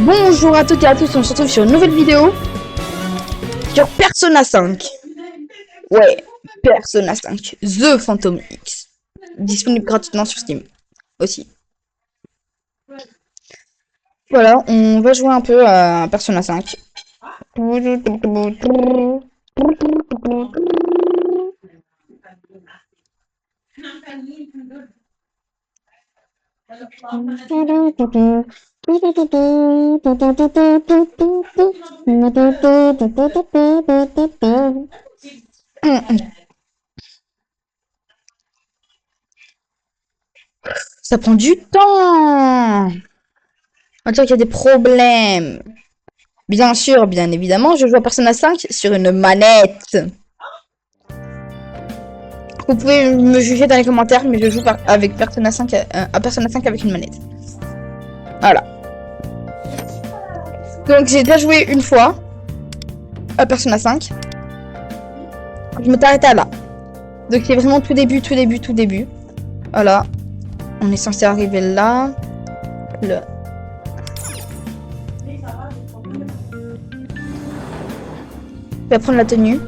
Bonjour à toutes et à tous, on se retrouve sur une nouvelle vidéo sur Persona 5. Ouais, Persona 5, The Phantom X. Disponible gratuitement sur Steam aussi. Voilà, on va jouer un peu à Persona 5. Ça prend du temps. On dirait qu'il y a des problèmes. Bien sûr, bien évidemment, je joue à Persona 5 sur une manette. Vous pouvez me juger dans les commentaires, mais je joue avec Persona 5 à Persona 5 avec une manette. Voilà. Donc j'ai déjà joué une fois à Persona 5. Je m'étais arrêtée là. Donc c'est vraiment tout début. Voilà. On est censé arriver là. Là. Je vais prendre la tenue.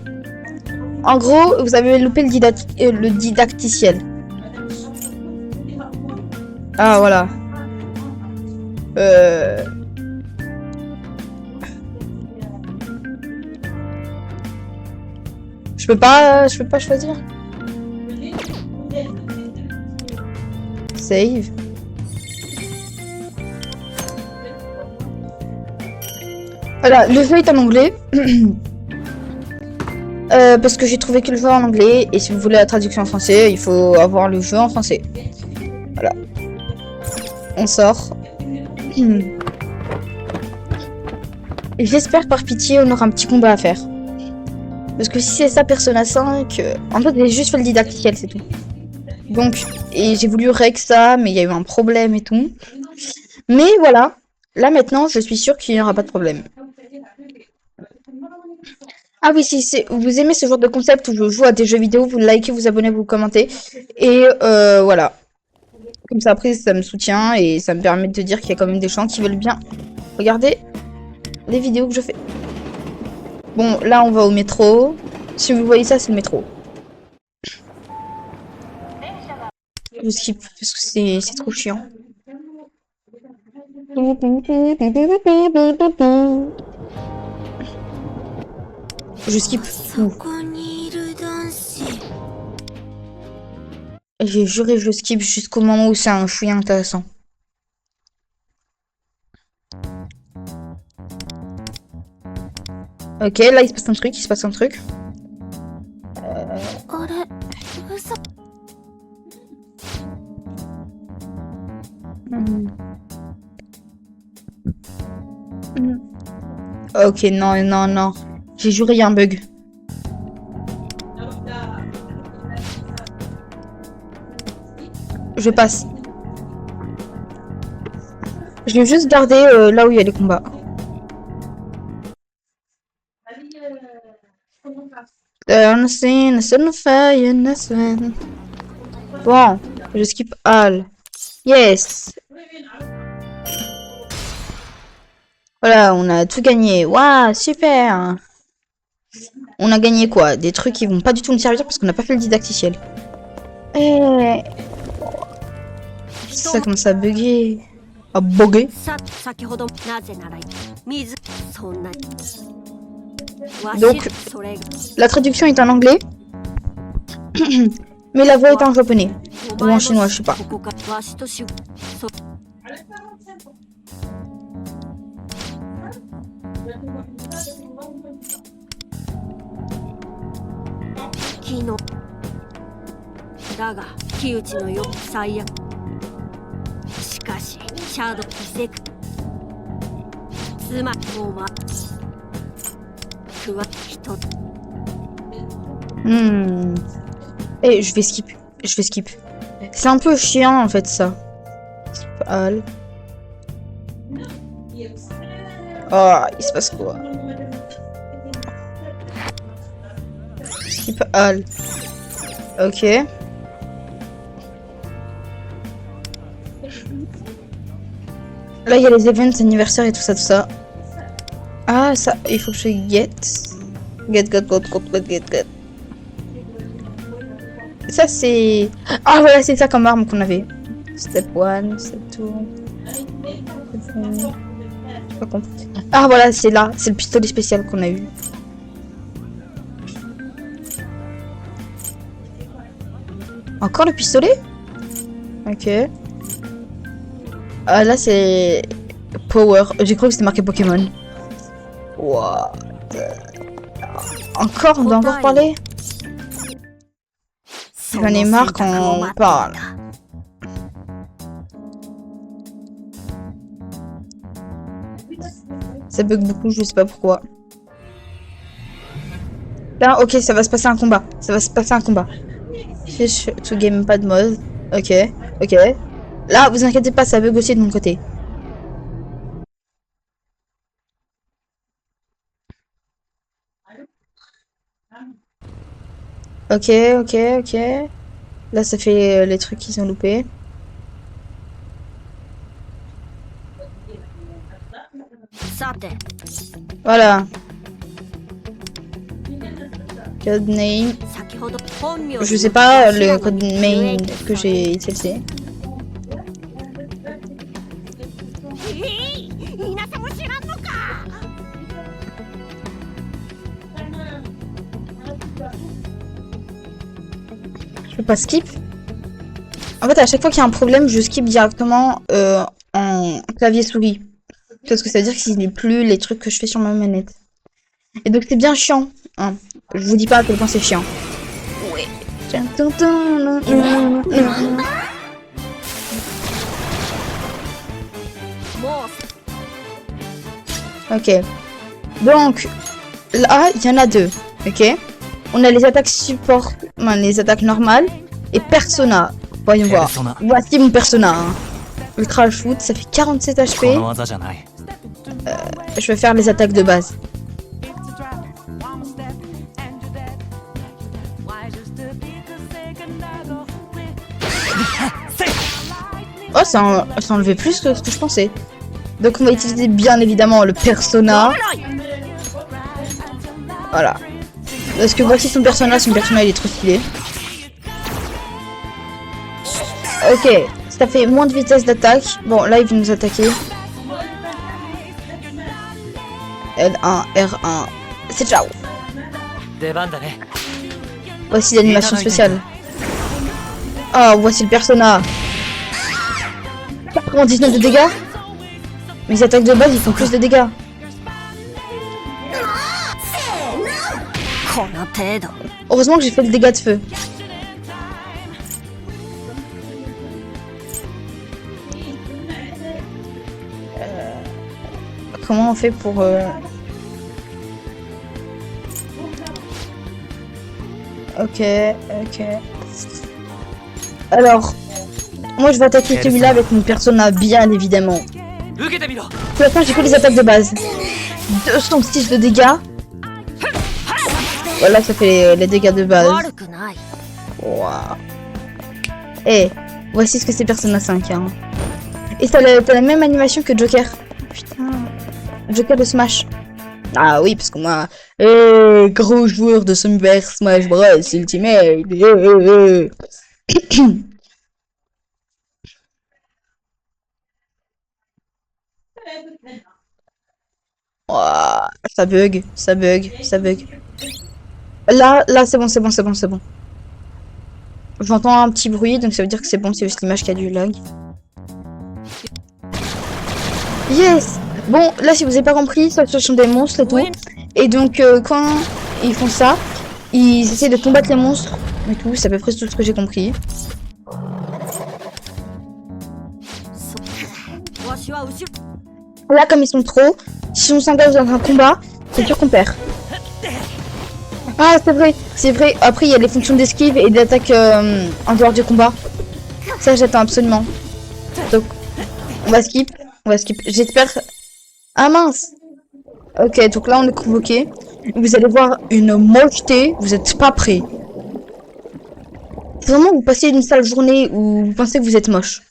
En gros, vous avez loupé le didacticiel. Ah, voilà. Je peux pas choisir. Save. Voilà, le jeu est en anglais. Parce que j'ai trouvé que le jeu en anglais. Et si vous voulez la traduction en français, il faut avoir le jeu en français. Voilà. On sort. Et j'espère par pitié on aura un petit combat à faire. Parce que si c'est ça Persona 5, en fait j'ai juste fait le didacticiel, c'est tout. Donc, et j'ai voulu règle ça, mais il y a eu un problème et tout. Mais voilà, là maintenant je suis sûre qu'il n'y aura pas de problème. Ah oui, si vous aimez ce genre de concept où je joue à des jeux vidéo, vous likez, vous abonnez, vous commentez. Et voilà. Comme ça après ça me soutient et ça me permet de dire qu'il y a quand même des gens qui veulent bien regarder les vidéos que je fais. Bon, là on va au métro. Si vous voyez ça, c'est le métro. Je skip parce que c'est trop chiant. Je skip tout. J'ai juré je skip jusqu'au moment où c'est un chouïa intéressant. Ok, là il se passe un truc, Ok, non. J'ai juré il y a un bug. Je passe. Je vais juste garder là où il y a les combats. Bon, je skip all. Yes. Voilà, on a tout gagné. Waouh, super. On a gagné quoi? Des trucs qui vont pas du tout nous servir parce qu'on n'a pas fait le didacticiel. Ça commence à bugger. À bugger. Donc, la traduction est en anglais. Mais la voix est en japonais. Ou en chinois, je sais pas. Et je vais skip. C'est un peu chiant en fait ça. All. Oh, il se passe quoi? Skip all. Ok. Là, il y a les events, anniversaires et tout ça, tout ça. Ah, ça, il faut que je get. Get. Ça, c'est... Ah, voilà, c'est ça comme arme qu'on avait. Step 1, step 2... Pas compris. Ah, voilà, c'est là. C'est le pistolet spécial qu'on a eu. Encore le pistolet? Ok. Ah, là, c'est... Power. J'ai cru que c'était marqué Pokémon. What? Encore? On doit encore parler? J'en ai marre quand on parle. Ça bug beaucoup, je sais pas pourquoi. Là, ok, ça va se passer un combat. Ça va se passer un combat. Fish to gamepad mode. Ok, ok. Là, vous inquiétez pas, ça bug aussi de mon côté. Ok. Là, ça fait les trucs qu'ils ont loupés. Voilà. Codename. Je sais pas le code main que j'ai utilisé. Je peux pas skip. En fait, à chaque fois qu'il y a un problème, je skip directement en clavier souris. Parce que ça veut dire qu'il n'est plus les trucs que je fais sur ma manette. Et donc c'est bien chiant. Hein. Je vous dis pas à quel point c'est chiant. Ouais. Ok. Donc, là, il y en a deux. Ok. On a les attaques support, les attaques normales. Et persona. Voyons voir. Voici mon persona. Hein. Ultra shoot, ça fait 47 HP. Je vais faire les attaques de base. Oh, ça enlevait plus que ce que je pensais. Donc on va utiliser bien évidemment le persona. Voilà. Parce que voici son persona il est trop stylé. Ok, ça fait moins de vitesse d'attaque. Bon, là il vient nous attaquer. L1, R1. C'est ciao. Voici l'animation spéciale. Oh, voici le persona. 19 de dégâts. Mes attaques de base, ils font plus de dégâts. Heureusement que j'ai fait le dégât de feu. Comment on fait pour... Ok. Alors, moi je vais attaquer celui-là avec mon persona, bien évidemment. Pour l'instant, j'ai que les attaques de base. 206 de dégâts. Voilà, ça fait les dégâts de base. Waouh. Et voici ce que c'est Persona 5. Hein. Et t'as la même animation que Joker. Putain. Joker de Smash. Ah oui, parce que moi, gros joueur de Super Smash Bros Ultimate. Oh, ça bug. Là, c'est bon. J'entends un petit bruit, donc ça veut dire que c'est bon, c'est juste l'image qui a du lag. Yes! Bon, là, si vous n'avez pas compris, ça, ce sont des monstres et tout. Et donc, quand ils font ça, ils essaient de combattre les monstres et tout. C'est à peu près tout ce que j'ai compris. Là, comme ils sont trop, si on s'engage dans un combat, c'est sûr qu'on perd. Ah, c'est vrai. Après, il y a les fonctions d'esquive et d'attaque en dehors du combat. Ça, j'attends absolument. Donc, on va skip. J'espère... Ah mince. Ok, donc là, on est convoqué. Vous allez voir une mocheté. Vous êtes pas prêts. Vraiment, vous passez une sale journée où vous pensez que vous êtes moche.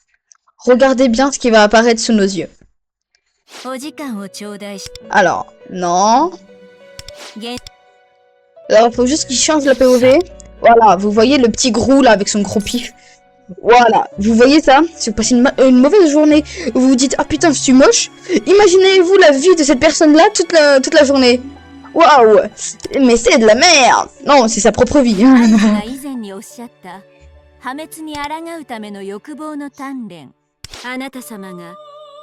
Regardez bien ce qui va apparaître sous nos yeux. Alors, non. Alors, il faut juste qu'il change la POV. Voilà, vous voyez le petit Grou là avec son gros pif. Voilà, vous voyez ça? Si vous passez une mauvaise journée, vous vous dites ah putain je suis moche. Imaginez-vous la vie de cette personne là toute la journée. Waouh, mais c'est de la merde. Non, c'est sa propre vie. 破滅に抗うための欲望の鍛錬。あなた様が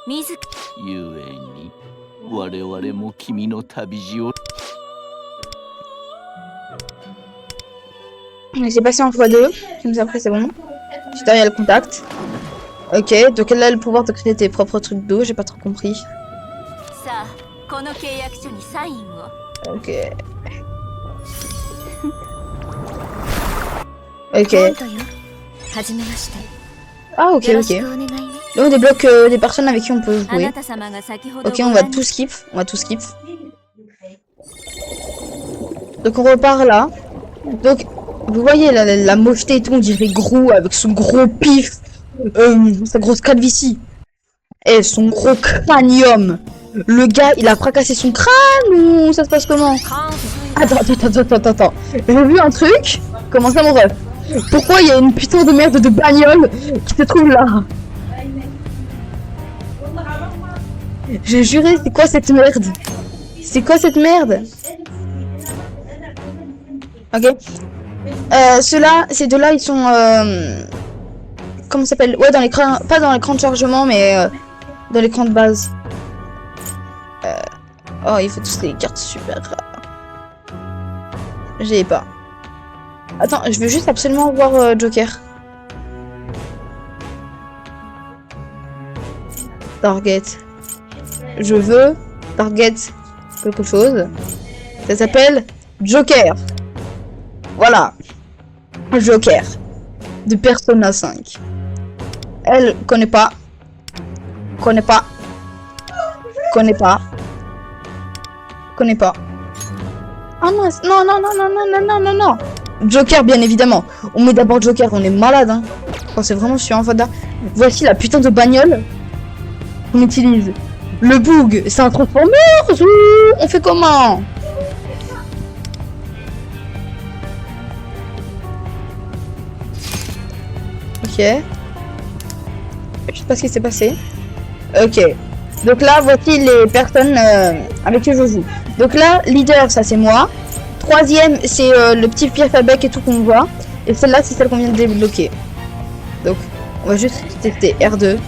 自らゆえに我々も君の旅路を J'ai passé en x2, comme ça après c'est bon. Juste derrière le contact. Ok, donc elle a le pouvoir de créer tes propres trucs d'eau, j'ai pas trop compris. Ok. Ok. Ah ok ok. Là on débloque des personnes avec qui on peut jouer. Ok, on va tout skip. Donc on repart là. Donc vous voyez la mocheté et tout, on dirait Grou avec son gros pif, sa grosse calvitie et son gros cranium. Le gars il a fracassé son crâne ou ça se passe comment? Attends. J'ai vu un truc. Comment ça mon ref? Pourquoi il y a une putain de merde de bagnole qui se trouve là? J'ai juré, c'est quoi cette merde? C'est quoi cette merde? Ok. Ceux-là, ces deux-là, ils sont... comment ça s'appelle? Ouais, dans l'écran... Pas dans l'écran de chargement, mais dans l'écran de base. Oh, il faut tous les cartes super rares. J'ai pas. Attends, je veux juste absolument voir Joker. Target. Je veux target quelque chose. Ça s'appelle Joker. Voilà. Joker. De Persona 5. Elle connaît pas. Connaît pas. Ah non. Joker, bien évidemment. On met d'abord Joker, on est malade, hein. Enfin, c'est vraiment chiant, Fada. Voici la putain de bagnole qu'on utilise. Le bug, c'est un transformer. On fait comment? Ok. Je sais pas ce qui s'est passé. Ok. Donc là, voici les personnes avec qui je joue. Donc là, leader, ça c'est moi. Troisième, c'est le petit pied à bec et tout qu'on voit. Et celle-là, c'est celle qu'on vient de débloquer. Donc, on va juste tester R2.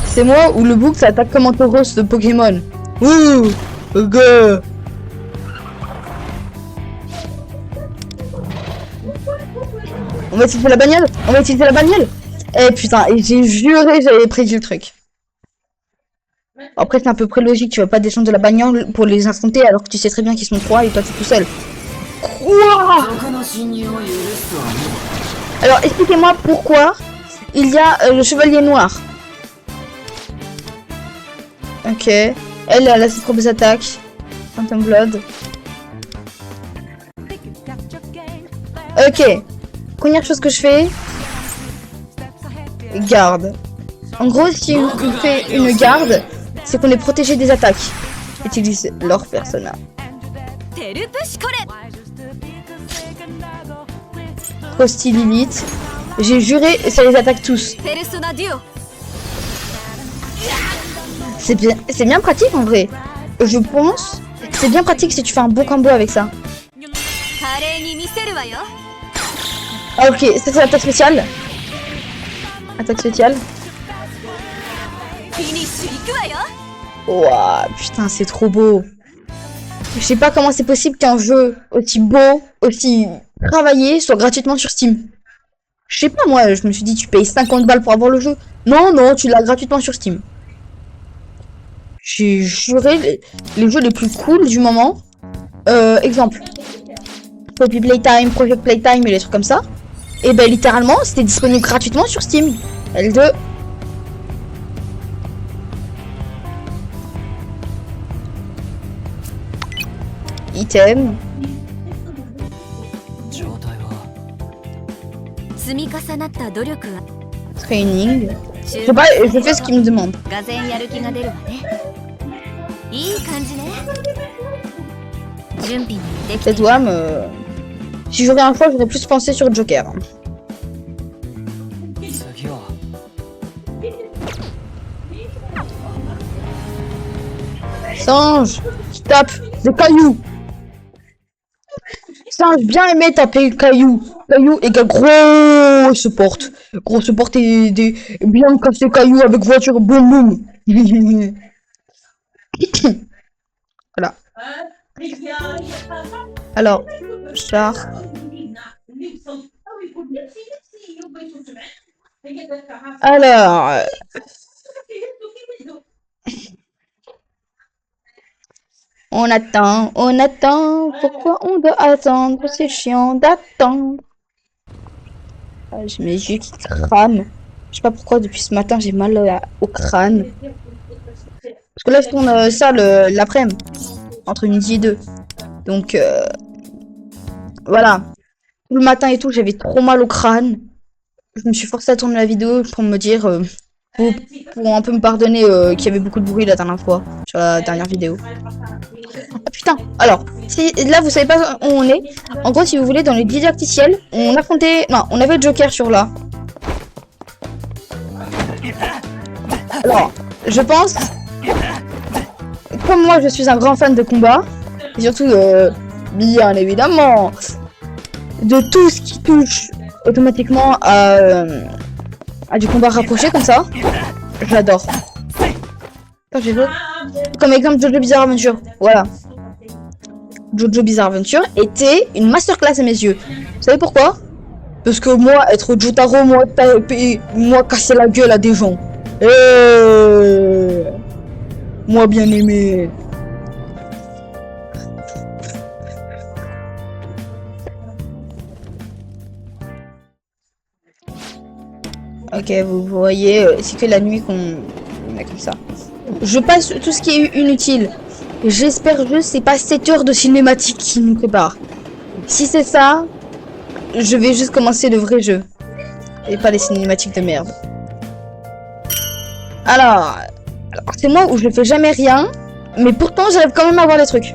C'est moi ou le bouc, ça attaque comme un tauros de Pokémon. Ouh, ok. On va utiliser la bagnole. Eh putain, j'ai juré j'avais prédit le truc. Après c'est à peu près logique, tu vas pas descendre de la bagnole pour les affronter alors que tu sais très bien qu'ils sont trois et toi tu es tout seul. Quoi? Alors expliquez-moi pourquoi il y a le chevalier noir. Ok. Elle a ses propres attaques. Phantom Blood. Ok. Première chose que je fais. Garde. En gros, si on fait une garde, c'est qu'on est protégé des attaques. Utilise leur persona. Frosty Lilith. J'ai juré, ça les attaque tous. C'est bien pratique en vrai. Je pense. C'est bien pratique si tu fais un bon combo avec ça. Ah, ok, ça c'est l'attaque spéciale. Attaque spéciale. Ouah, putain, c'est trop beau. Je sais pas comment c'est possible qu'un jeu aussi beau, aussi travaillé, soit gratuitement sur Steam. Je sais pas, moi, je me suis dit, tu payes 50 balles pour avoir le jeu. Non, tu l'as gratuitement sur Steam. J'ai juré les jeux les plus cool du moment. Exemple. Poppy Playtime, Project Playtime et les trucs comme ça. Et ben littéralement, c'était disponible gratuitement sur Steam. L2. Item. 積み重なった努力は Training. 終 Je sais pas, je fais ce qu'il me demande. がぜんやる気が出るわね。いい感じね。準備にできて Cette voix me... Si j'aurais un choix, j'aurais plus pensé sur Joker. 次は Singe qui tape des cailloux. Singe bien aimé taper cailloux. Cailloux égale grosse porte. Grosse porte et des bien casser cailloux avec voiture. Boum boum. Voilà. Alors, char. Alors. On attend, on attend. Pourquoi on doit attendre? C'est chiant d'attendre. Ah, j'ai mes yeux qui crament. Je sais pas pourquoi depuis ce matin j'ai mal au crâne. Parce que là je tourne ça l'après-midi. Entre midi et 2. Donc voilà. Tout le matin et tout, j'avais trop mal au crâne. Je me suis forcée à tourner la vidéo pour me dire... pour un peu me pardonner qu'il y avait beaucoup de bruit la dernière fois. Sur la dernière vidéo. Ah putain, alors, là vous savez pas où on est. En gros, si vous voulez, dans les didacticiels, on affrontait... Non, on avait le Joker sur là. Alors, je pense... Comme moi, je suis un grand fan de combat. Et surtout, bien évidemment, de tout ce qui touche automatiquement à du combat rapproché comme ça. J'adore. Comme exemple Jojo Bizarre Adventure. Voilà. Jojo Bizarre Adventure était une masterclass à mes yeux. Vous savez pourquoi? Parce que moi, être Jotaro, moi taper, moi casser la gueule à des gens. Moi bien aimé. Ok, vous voyez, c'est que la nuit qu'on est comme ça. Je passe tout ce qui est inutile. J'espère juste c'est pas 7 heures de cinématique qui nous prépare. Si c'est ça, je vais juste commencer le vrai jeu. Et pas les cinématiques de merde. Alors c'est moi où je fais jamais rien. Mais pourtant j'arrive quand même à voir les trucs.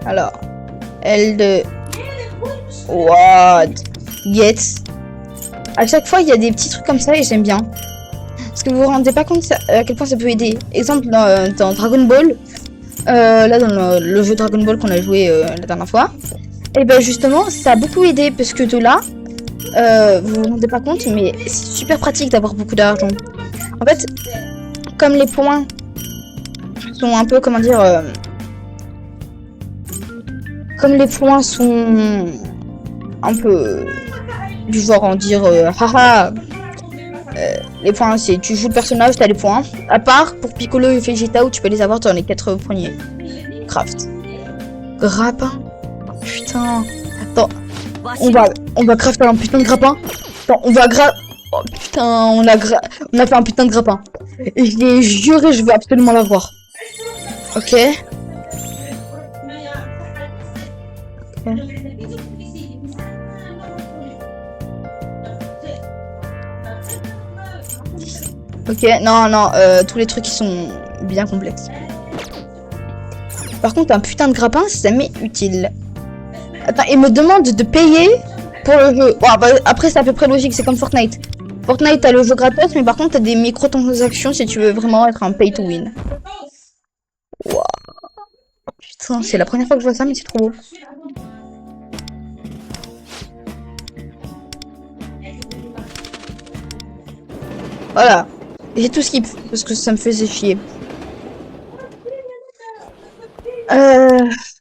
Alors, L2. What? Get. À chaque fois, il y a des petits trucs comme ça et j'aime bien. Parce que vous vous rendez pas compte à quel point ça peut aider. Exemple, dans Dragon Ball. Là, dans le jeu Dragon Ball qu'on a joué la dernière fois. Et ben justement, ça a beaucoup aidé. Parce que de là, vous vous rendez pas compte, mais c'est super pratique d'avoir beaucoup d'argent. En fait, comme les points sont un peu, comment dire... comme les points sont... un peu du genre en dire haha, les points c'est tu joues le personnage, t'as les points, à part pour Piccolo et Vegeta où tu peux les avoir dans les 4 premiers. Craft grappin, oh, putain, attends, on va crafter un putain de grappin. Attends, on va oh putain, on a fait un putain de grappin et je l'ai juré, je veux absolument l'avoir. Ok. Ok, non, tous les trucs qui sont bien complexes. Par contre, un putain de grappin, ça m'est utile. Attends, il me demande de payer pour le jeu. Bon, bah, après, c'est à peu près logique, c'est comme Fortnite. Fortnite, t'as le jeu gratos, mais par contre, t'as des microtransactions si tu veux vraiment être un pay to win. Wow. Putain, c'est la première fois que je vois ça, mais c'est trop beau. Voilà. J'ai tout skip parce que ça me faisait chier.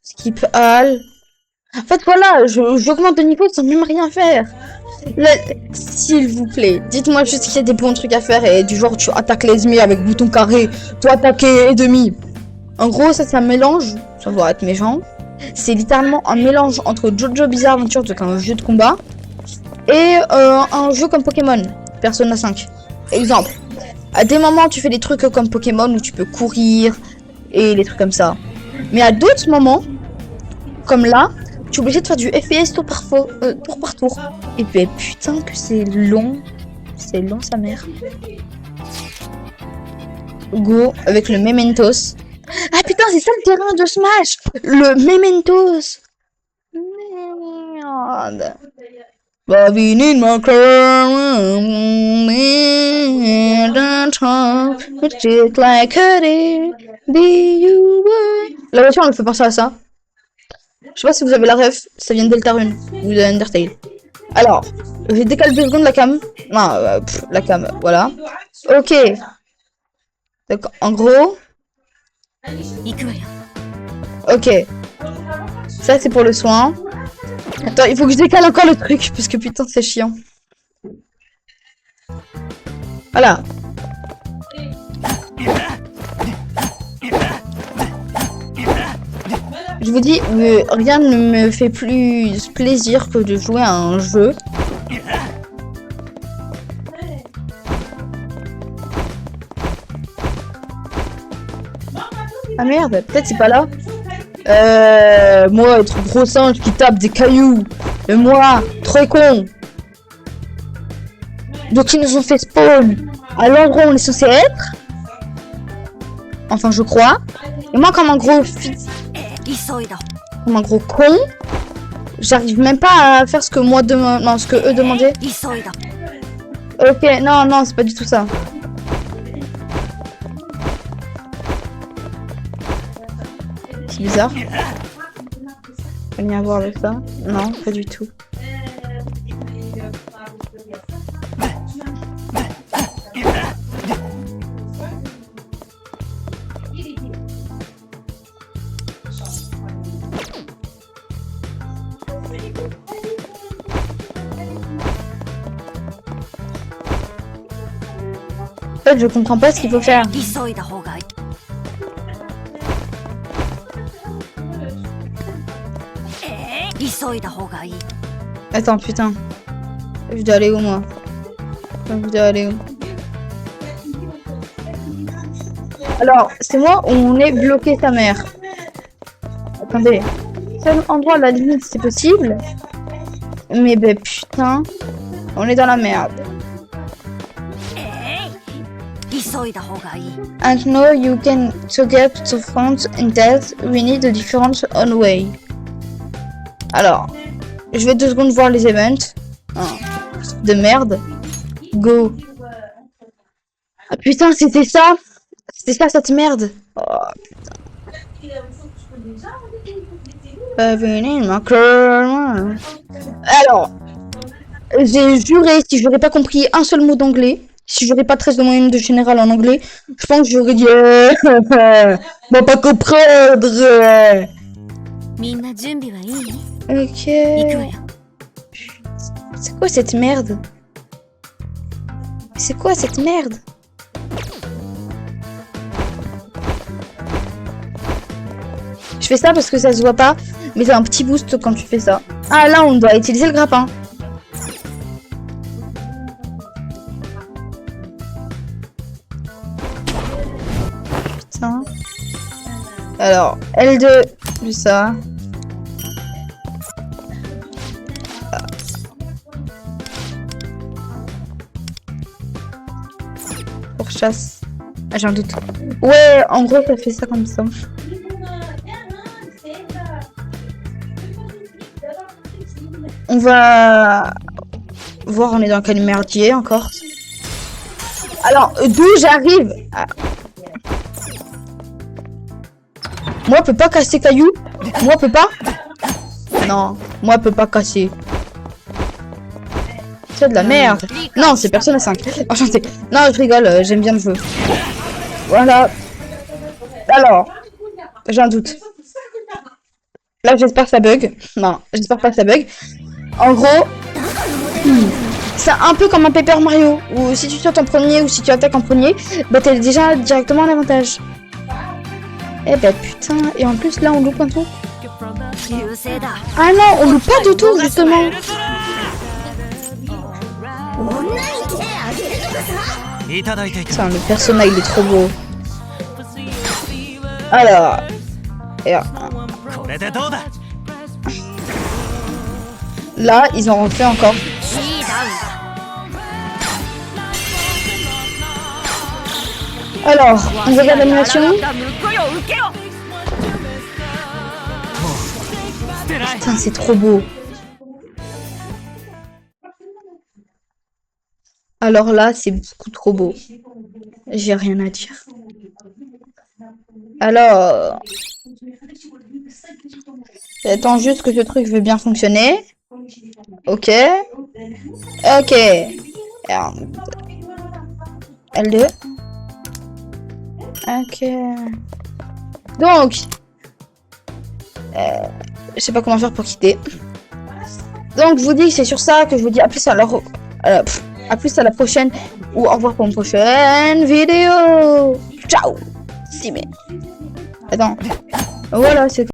Skip all. En fait, voilà, j'augmente de niveau sans même rien faire. S'il vous plaît, dites-moi juste qu'il y a des bons trucs à faire et du genre tu attaques les ennemis avec bouton carré, tu attaques les demi. En gros, ça c'est un mélange, ça va être méchant. C'est littéralement un mélange entre Jojo Bizarre Adventure, donc un jeu de combat, et un jeu comme Pokémon, Persona 5. Exemple, à des moments tu fais des trucs comme Pokémon où tu peux courir et des trucs comme ça. Mais à d'autres moments, comme là, tu es obligé de faire du FPS tour par tour. Et ben putain que c'est long. C'est long sa mère. Go avec le Mementos. Ah putain, c'est ça le terrain de Smash. Le Mementos. Merde. Bobby in my car, just like a La voiture, elle me fait penser à ça. Je sais pas si vous avez la ref, ça vient de Deltarune ou de Undertale. Alors, j'ai décalé 2 secondes la cam. Non, la cam, voilà. Ok. Donc, en gros. Ok. Ça, c'est pour le soin. Attends, il faut que je décale encore le truc, parce que putain, c'est chiant. Voilà. Je vous dis, rien ne me fait plus plaisir que de jouer à un jeu. Ah merde, peut-être c'est pas là. Moi, être gros singe qui tape des cailloux. Et moi, trop con. Donc ils nous ont fait spawn à l'endroit où on est censé être. Enfin, je crois. Et moi, comme un gros comme un gros con, j'arrive même pas à faire ce que moi non, ce que eux demandaient. Ok, non, non, c'est pas du tout ça. C'est bizarre. Il y a à voir avec ça. Non, pas du tout. En fait, je comprends pas ce qu'il faut faire. Attends, putain. Je dois aller où, moi? Je dois aller où? Alors, c'est moi où on est bloqué sa mère. Attendez. Seul endroit à la limite, c'est possible. Mais ben putain. On est dans la merde. And now you can to get to front in death. We need a different on way. Alors, je vais 2 secondes voir les events. Oh, de merde. Go. Ah putain, c'était ça. C'était ça cette merde. Oh putain. Alors, j'ai juré, si j'aurais pas compris un seul mot d'anglais, si j'aurais pas 13 de moyenne de général en anglais, je pense que j'aurais dit va pas comprendre. Ok. C'est quoi cette merde? C'est quoi cette merde? Je fais ça parce que ça se voit pas, mais c'est un petit boost quand tu fais ça. Ah là, on doit utiliser le grappin. Putain. Alors, L2, plus ça. Pour chasse. Ah, j'ai un doute. Ouais, en gros, ça fait ça comme ça. On va voir, on est dans quel merdier encore. Alors, d'où j'arrive? Moi, peut pas casser caillou. Moi, peut pas. Non, moi, peut pas casser. C'est de la merde. Non, c'est Persona 5. Enchanté. Non, je rigole, j'aime bien le jeu. Voilà. Alors, j'ai un doute. Là, j'espère que ça bug. Non, j'espère pas que ça bug. En gros, c'est un peu comme un Paper Mario, où si tu sautes en premier ou si tu attaques en premier, bah t'es déjà directement en avantage. Eh bah putain, et en plus là on loupe un tour. Ah non, on loupe pas de tour justement. Putain, le personnage il est trop beau. Alors, là, ils en ont fait encore. Alors, on regarde l'animation. Putain, c'est trop beau. Alors là, c'est beaucoup trop beau. J'ai rien à dire. Alors... J'attends juste que ce truc veut bien fonctionner. Ok. Ok. L2. Ok. Donc... je sais pas comment faire pour quitter. Donc, je vous dis que c'est sur ça que je vous dis à plus à à plus à la prochaine. Ou au revoir pour une prochaine vidéo. Ciao. Si mais... Attends. Voilà, c'est